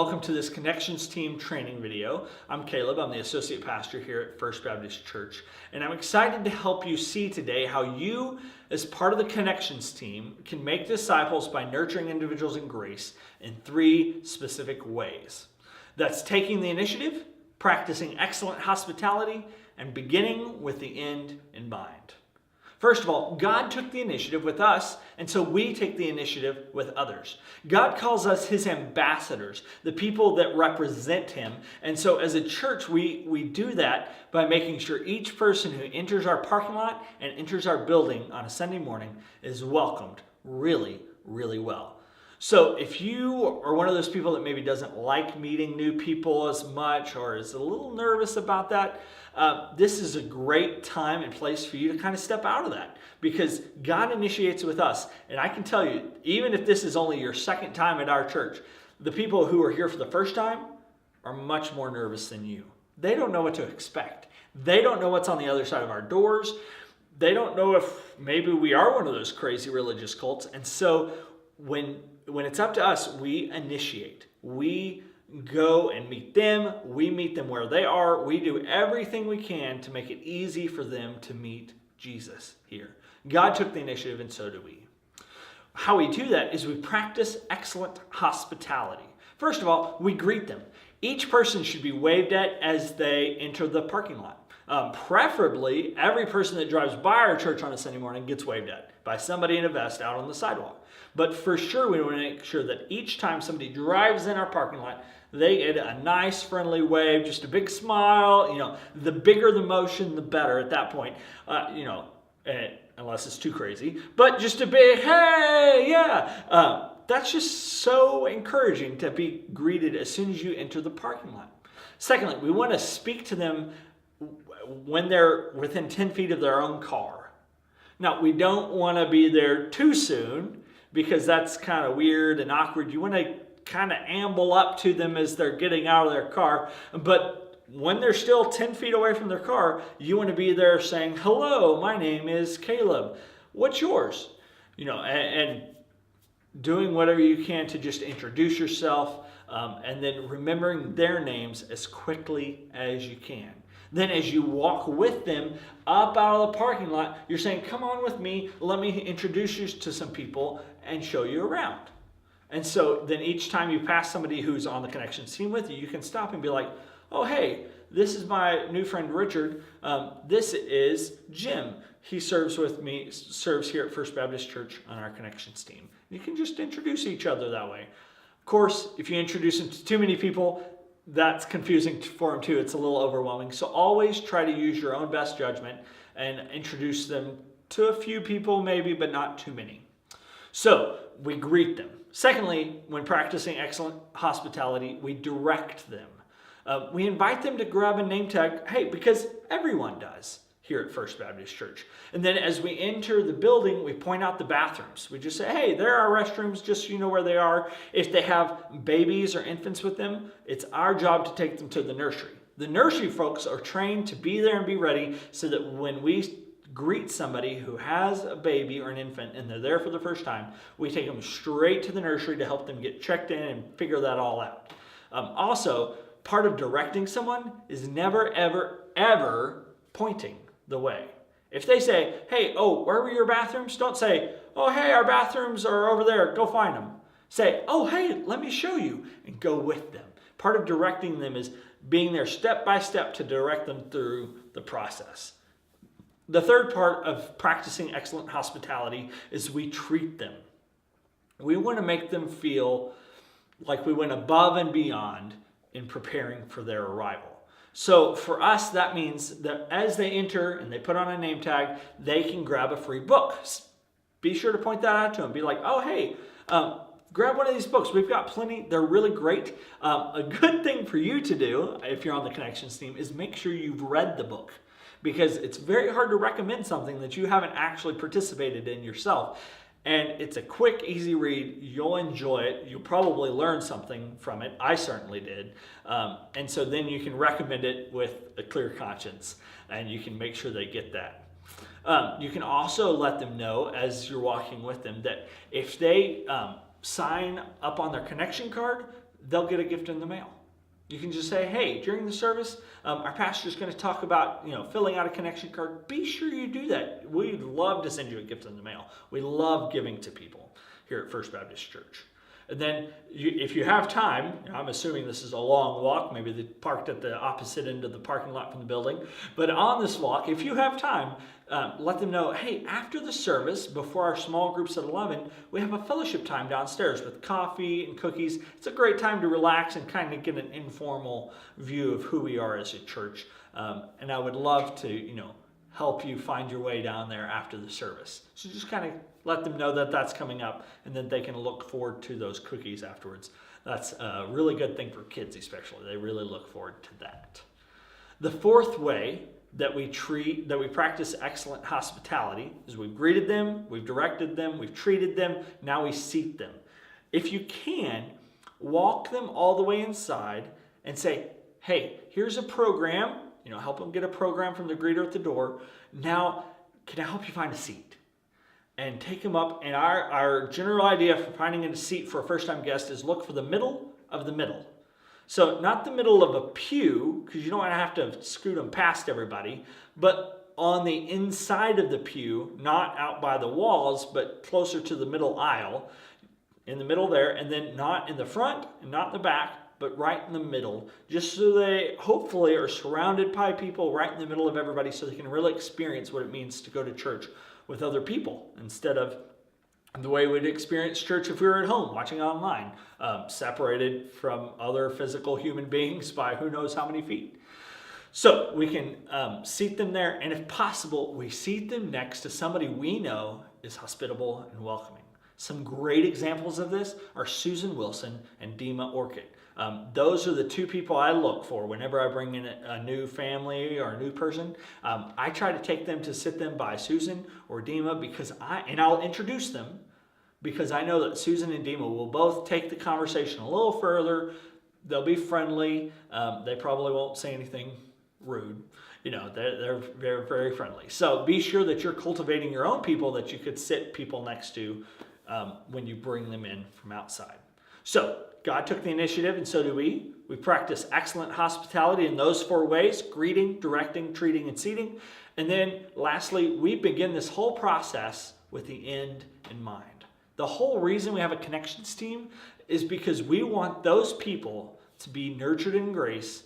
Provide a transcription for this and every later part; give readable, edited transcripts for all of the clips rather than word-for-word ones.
welcome to this Connections Team training video. I'm Caleb, I'm the Associate Pastor here at First Baptist Church, and I'm excited to help you see today how you, as part of the Connections Team, can make disciples by nurturing individuals in grace in three specific ways. That's taking the initiative, practicing excellent hospitality, and beginning with the end in mind. First of all, God took the initiative with us, and so we take the initiative with others. God calls us His ambassadors, the people that represent Him. And so as a church, we do that by making sure each person who enters our parking lot and enters our building on a Sunday morning is welcomed really, really well. So if you are one of those people that maybe doesn't like meeting new people as much or is a little nervous about that, this is a great time and place for you to kind of step out of that, because God initiates with us. And I can tell you, even if this is only your second time at our church, the people who are here for the first time are much more nervous than you. They don't know what to expect. They don't know what's on the other side of our doors. They don't know if maybe we are one of those crazy religious cults. And so when it's up to us, we initiate. We go and meet them. We meet them where they are. We do everything we can to make it easy for them to meet Jesus here. God took the initiative, and so do we. How we do that is we practice excellent hospitality. First of all, we greet them. Each person should be waved at as they enter the parking lot. Preferably, every person that drives by our church on a Sunday morning gets waved at by somebody in a vest out on the sidewalk. But for sure, we want to make sure that each time somebody drives in our parking lot, they get a nice, friendly wave, just a big smile. The bigger the motion, the better at that point, unless it's too crazy. But just a big, hey, yeah. That's just so encouraging to be greeted as soon as you enter the parking lot. Secondly, we want to speak to them when they're within 10 feet of their own car. Now, we don't want to be there too soon, because that's kind of weird and awkward. You want to kind of amble up to them as they're getting out of their car. But when they're still 10 feet away from their car, you want to be there saying, hello, my name is Caleb. What's yours? And doing whatever you can to just introduce yourself, and then remembering their names as quickly as you can. Then as you walk with them up out of the parking lot, you're saying, come on with me, let me introduce you to some people and show you around. And so then each time you pass somebody who's on the Connections team with you, you can stop and be like, oh, hey, this is my new friend Richard. This is Jim. He serves here at First Baptist Church on our Connections team. You can just introduce each other that way. Of course, if you introduce them to too many people, that's confusing for them too. It's a little overwhelming. So always try to use your own best judgment and introduce them to a few people maybe, but not too many. So we greet them. Secondly, when practicing excellent hospitality, we direct them. We invite them to grab a name tag, hey, because everyone does here at First Baptist Church. And then as we enter the building, we point out the bathrooms. We just say, hey, there are restrooms, just so you know where they are. If they have babies or infants with them, it's our job to take them to the nursery. The nursery folks are trained to be there and be ready so that when we greet somebody who has a baby or an infant and they're there for the first time, we take them straight to the nursery to help them get checked in and figure that all out. Also, part of directing someone is never, ever, ever pointing the way. If they say, hey, where were your bathrooms? Don't say, oh, hey, our bathrooms are over there. Go find them. Say, oh, hey, let me show you, and go with them. Part of directing them is being there step by step to direct them through the process. The third part of practicing excellent hospitality is we treat them. We want to make them feel like we went above and beyond in preparing for their arrival. So for us, that means that as they enter and they put on a name tag, they can grab a free book. Be sure to point that out to them. Be like, oh, hey, grab one of these books. We've got plenty. They're really great. A good thing for you to do, if you're on the Connections team, is make sure you've read the book, because it's very hard to recommend something that you haven't actually participated in yourself. And it's a quick, easy read. You'll enjoy it. You'll probably learn something from it. I certainly did. And so then you can recommend it with a clear conscience, and you can make sure they get that. You can also let them know as you're walking with them that if they sign up on their connection card, they'll get a gift in the mail. You can just say, hey, during the service, our pastor's going to talk about, filling out a connection card. Be sure you do that. We'd love to send you a gift in the mail. We love giving to people here at First Baptist Church. And then if you have time, I'm assuming this is a long walk, maybe they parked at the opposite end of the parking lot from the building, but on this walk, if you have time, let them know, hey, after the service, before our small groups at 11, we have a fellowship time downstairs with coffee and cookies. It's a great time to relax and kind of get an informal view of who we are as a church. And I would love to, help you find your way down there after the service. So just kind of let them know that that's coming up, and then they can look forward to those cookies afterwards. That's a really good thing for kids especially. They really look forward to that. The fourth way that we practice excellent hospitality is we've greeted them, we've directed them, we've treated them, now we seat them. If you can, walk them all the way inside and say, hey, here's a program, help them get a program from the greeter at the door. Now, can I help you find a seat? And take them up. And our general idea for finding a seat for a first-time guest is look for the middle of the middle. So not the middle of a pew, because you don't want to have to scoot them past everybody, but on the inside of the pew, not out by the walls, but closer to the middle aisle, in the middle there, and then not in the front and not in the back, but right in the middle, just so they hopefully are surrounded by people right in the middle of everybody so they can really experience what it means to go to church with other people instead of the way we'd experience church if we were at home watching online, separated from other physical human beings by who knows how many feet. So we can seat them there, and if possible, we seat them next to somebody we know is hospitable and welcoming. Some great examples of this are Susan Wilson and Dima Orchid. Those are the two people I look for whenever I bring in a new family or a new person. I try to take them to sit them by Susan or Dima and I'll introduce them because I know that Susan and Dima will both take the conversation a little further. They'll be friendly. They probably won't say anything rude. They're very, very friendly. So be sure that you're cultivating your own people that you could sit people next to when you bring them in from outside. So God took the initiative, and so do we. We practice excellent hospitality in those four ways: greeting, directing, treating, and seating. And then lastly, we begin this whole process with the end in mind. The whole reason we have a connections team is because we want those people to be nurtured in grace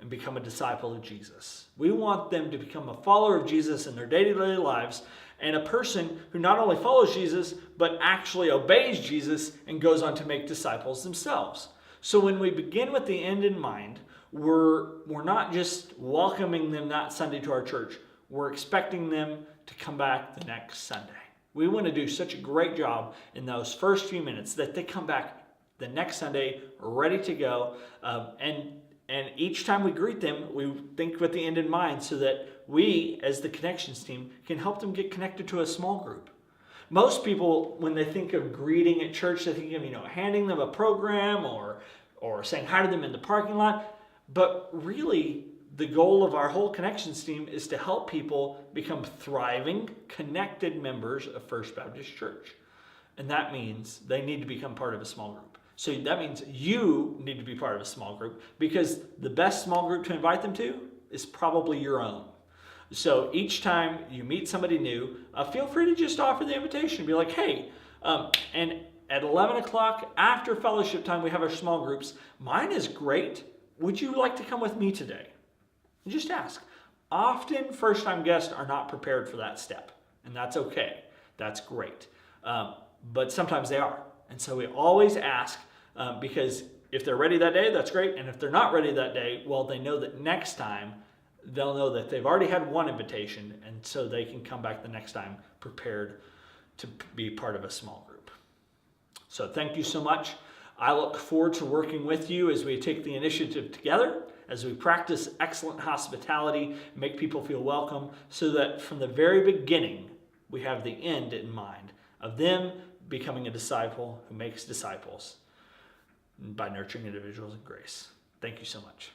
and become a disciple of Jesus. We want them to become a follower of Jesus in their day-to-day lives, and a person who not only follows Jesus, but actually obeys Jesus and goes on to make disciples themselves. So when we begin with the end in mind, we're not just welcoming them that Sunday to our church. We're expecting them to come back the next Sunday. We want to do such a great job in those first few minutes that they come back the next Sunday ready to go. And each time we greet them, we think with the end in mind so that we, as the connections team, can help them get connected to a small group. Most people, when they think of greeting at church, they think of, handing them a program or saying hi to them in the parking lot. But really, the goal of our whole connections team is to help people become thriving, connected members of First Baptist Church. And that means they need to become part of a small group. So that means you need to be part of a small group, because the best small group to invite them to is probably your own. So each time you meet somebody new, feel free to just offer the invitation. Be like, hey, and at 11 o'clock after fellowship time, we have our small groups. Mine is great. Would you like to come with me today? And just ask. Often first-time guests are not prepared for that step, and that's okay. That's great. But sometimes they are. And so we always ask, because if they're ready that day, that's great. And if they're not ready that day, well, they know that next time they'll know that they've already had one invitation, and so they can come back the next time prepared to be part of a small group. So thank you so much. I look forward to working with you as we take the initiative together, as we practice excellent hospitality, make people feel welcome, so that from the very beginning, we have the end in mind of them becoming a disciple who makes disciples by nurturing individuals in grace. Thank you so much.